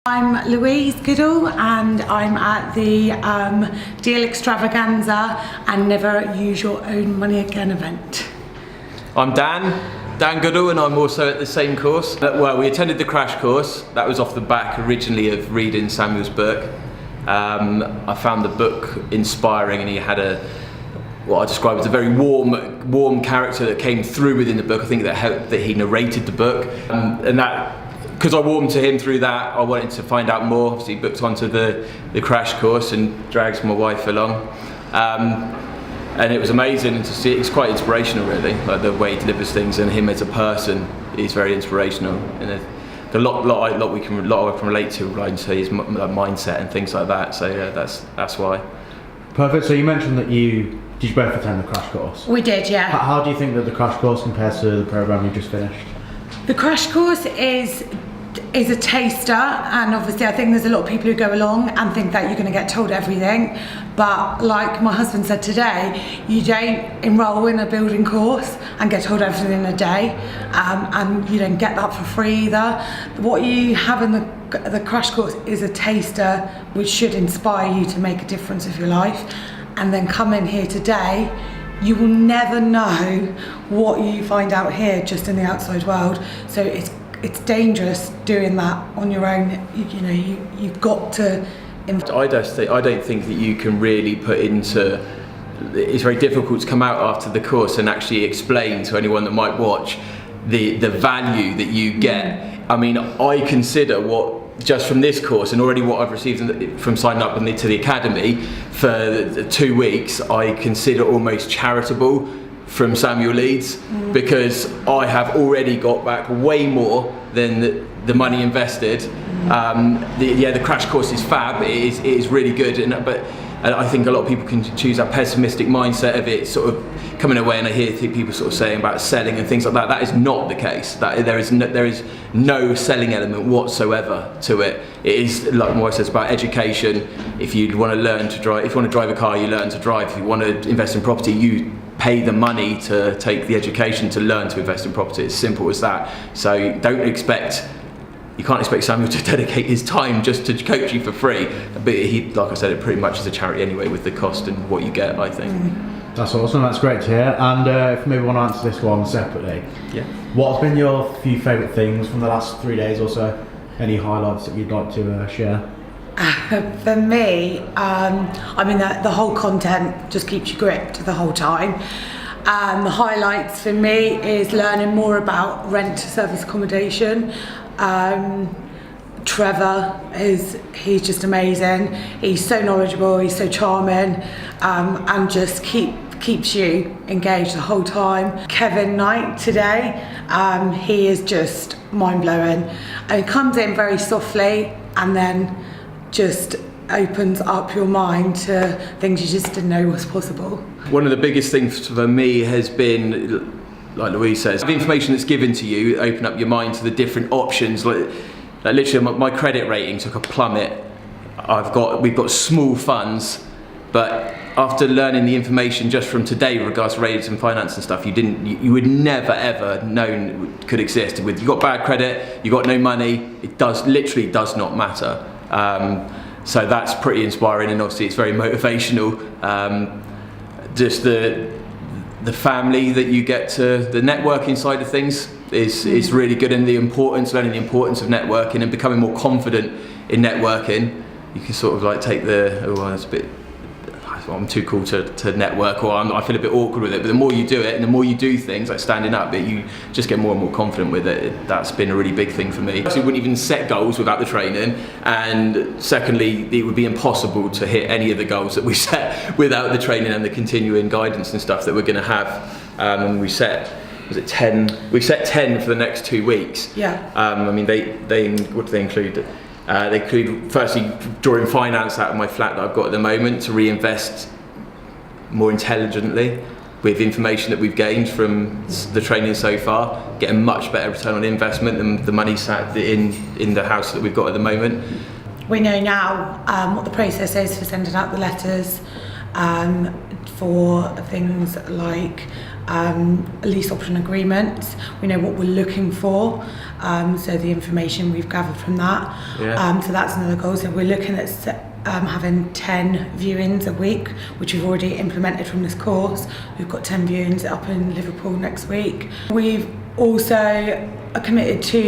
I'm Louise Goodall and I'm at the Deal Extravaganza and Never Use Your Own Money Again event. I'm Dan Goodall, and I'm also at the same course. Well, we attended the crash course. That was off the back originally of reading Samuel's book. I found the book inspiring, and he had what I describe as a very warm character that came through within the book. I think that helped that he narrated the book, and that because I warmed to him through that, I wanted to find out more. Obviously, booked onto the crash course and dragged my wife along. And it was amazing to see. It's quite inspirational, really, like the way he delivers things, and him as a person is very inspirational. And a lot we can relate to, like say his mindset and things like that. So yeah, that's why. Perfect. So you mentioned that did you both attend the crash course? We did, yeah. How do you think that the crash course compares to the program you just finished? The crash course is a taster, and obviously I think there's a lot of people who go along and think that you're going to get told everything, but like my husband said today, you don't enrol in a building course and get told everything in a day, and you don't get that for free either. What you have in the crash course is a taster which should inspire you to make a difference of your life, and then come in here today. You will never know what you find out here just in the outside world, so it's dangerous doing that on your own. You've got to. I don't think that you can really put into. It's very difficult to come out after the course and actually explain to anyone that might watch the value that you get. I mean, I consider just from this course and already what I've received from signing up to the academy for the 2 weeks, I consider almost charitable from Samuel Leeds, because I have already got back way more than the money invested. The crash course is fab. It is really good, but I think a lot of people can choose that pessimistic mindset of it sort of coming away, and I hear people sort of saying about selling and things like that. That is not the case. There is no selling element whatsoever to it. It is, like my wife says, about education. If you want to learn to drive, if you want to drive a car, you learn to drive. If you want to invest in property, you pay the money to take the education to learn to invest in property. It's simple as that. So you can't expect Samuel to dedicate his time just to coach you for free. But he, like I said, it pretty much is a charity anyway, with the cost and what you get, I think. That's awesome, that's great to hear. And if you maybe want to answer this one separately, yeah. What's been your few favourite things from the last 3 days or so? Any highlights that you'd like to share? For me, the whole content just keeps you gripped the whole time. The highlights for me is learning more about rent service accommodation. Trevor he's just amazing. He's so knowledgeable, he's so charming, and just keeps you engaged the whole time. Kevin Knight today, he is just mind-blowing, and he comes in very softly and then just opens up your mind to things you just didn't know was possible. One of the biggest things for me has been, like Louise says, the information that's given to you, open up your mind to the different options. Like literally my credit rating took a plummet. We've got small funds, but after learning the information just from today with regards to rates and finance and stuff, you would never ever known could exist. With you got bad credit, you got no money, literally does not matter. So that's pretty inspiring, and obviously it's very motivational. Just the family that you get to, the networking side of things is really good, and learning the importance of networking and becoming more confident in networking. You can sort of like take that's a bit, I'm too cool to network, or I feel a bit awkward with it, but the more you do it and the more you do things like standing up, you just get more and more confident with it. That's been a really big thing for me. I wouldn't even set goals without the training, and secondly, it would be impossible to hit any of the goals that we set without the training and the continuing guidance and stuff that we're going to have. And we set 10? We set 10 for the next 2 weeks. Yeah. What do they include? They include, firstly, drawing finance out of my flat that I've got at the moment to reinvest more intelligently with information that we've gained from the training so far, get a much better return on investment than the money sat in the house that we've got at the moment. We know now what the process is for sending out the letters for things like lease option agreements. We know what we're looking for, so the information we've gathered from that. So that's another goal. So we're looking at having 10 viewings a week, which we've already implemented from this course. We've got 10 viewings up in Liverpool next week. We've also committed to